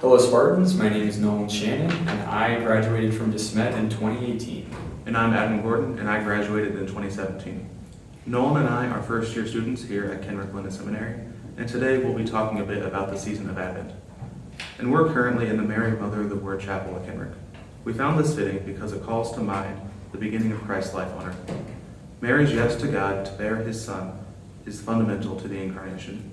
Hello Spartans, my name is Nolan Shannon and I graduated from DeSmet in 2018. And I'm Adam Gordon and I graduated in 2017. Nolan and I are first year students here at Alumni and Seminary, and today we'll be talking a bit about the season of Advent. And we're currently in the Mary Mother of the Word Chapel at Kenrick. We found this fitting because it calls to mind the beginning of Christ's life on earth. Mary's yes to God to bear his Son is fundamental to the Incarnation.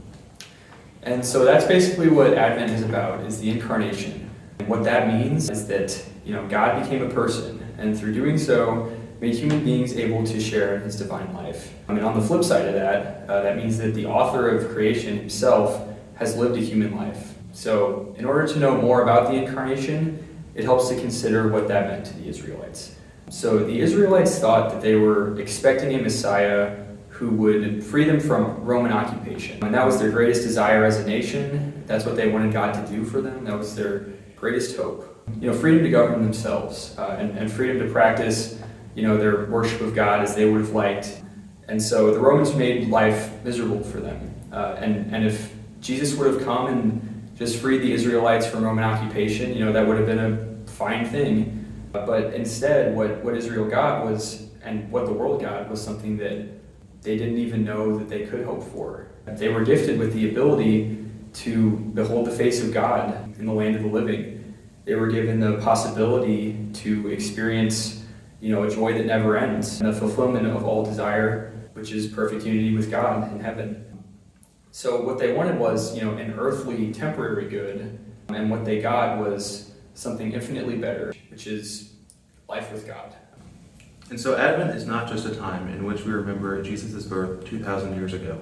And so that's basically what Advent is about, is the Incarnation. And what that means is that, God became a person, and through doing so, made human beings able to share in his divine life. And on the flip side of that, that means that the author of creation himself has lived a human life. So in order to know more about the Incarnation, it helps to consider what that meant to the Israelites. So the Israelites thought that they were expecting a Messiah who would free them from Roman occupation. And that was their greatest desire as a nation. That's what they wanted God to do for them. That was their greatest hope. Freedom to govern themselves and freedom to practice, their worship of God as they would have liked. And so the Romans made life miserable for them. And if Jesus would have come and just freed the Israelites from Roman occupation, that would have been a fine thing. But instead, what Israel got was, and what the world got, was something that they didn't even know that they could hope for. They were gifted with the ability to behold the face of God in the land of the living. They were given the possibility to experience, a joy that never ends, and the fulfillment of all desire, which is perfect unity with God in heaven. So what they wanted was, an earthly, temporary good, and what they got was something infinitely better, which is life with God. And so Advent is not just a time in which we remember Jesus' birth 2,000 years ago.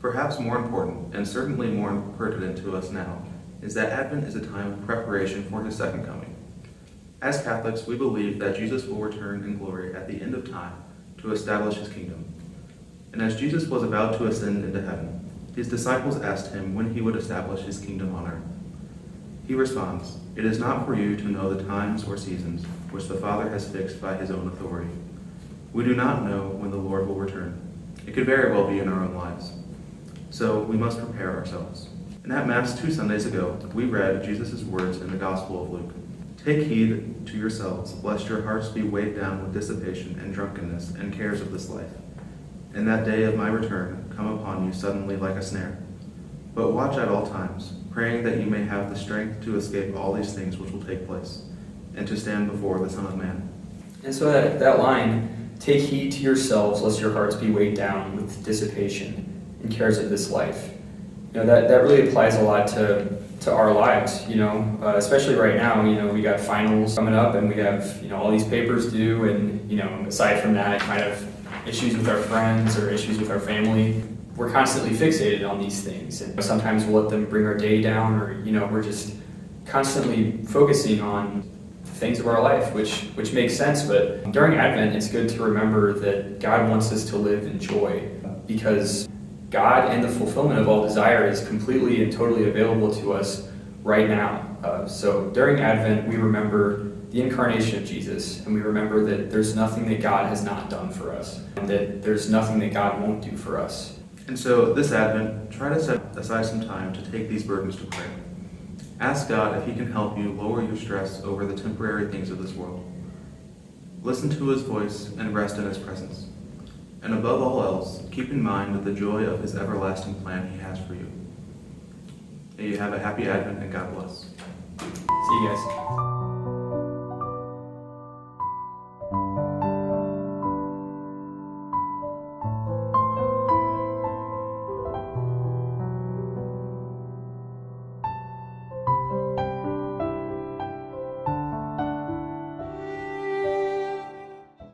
Perhaps more important, and certainly more pertinent to us now, is that Advent is a time of preparation for his second coming. As Catholics, we believe that Jesus will return in glory at the end of time to establish his kingdom. And as Jesus was about to ascend into heaven, his disciples asked him when he would establish his kingdom on earth. He responds, "It is not for you to know the times or seasons which the Father has fixed by his own authority. We do not know when the Lord will return. It could very well be in our own lives. So we must prepare ourselves." And at Mass 2 Sundays ago, we read Jesus' words in the Gospel of Luke. "Take heed to yourselves, lest your hearts be weighed down with dissipation and drunkenness and cares of this life. And that day of my return come upon you suddenly like a snare. But watch at all times, praying that you may have the strength to escape all these things which will take place, and to stand before the Son of Man." And so that line, "Take heed to yourselves, lest your hearts be weighed down with dissipation and cares of this life," that really applies a lot to our lives, especially right now. We got finals coming up and we have, all these papers due, and, aside from that, kind of issues with our friends or issues with our family. We're constantly fixated on these things, and sometimes we'll let them bring our day down, or, we're just constantly focusing on things of our life, which makes sense. But during Advent, it's good to remember that God wants us to live in joy, because God and the fulfillment of all desire is completely and totally available to us right now. So during Advent, we remember the Incarnation of Jesus, and we remember that there's nothing that God has not done for us, and that there's nothing that God won't do for us. And so this Advent, try to set aside some time to take these burdens to prayer. Ask God if he can help you lower your stress over the temporary things of this world. Listen to his voice and rest in his presence. And above all else, keep in mind the joy of his everlasting plan he has for you. May you have a happy Advent, and God bless. See you guys.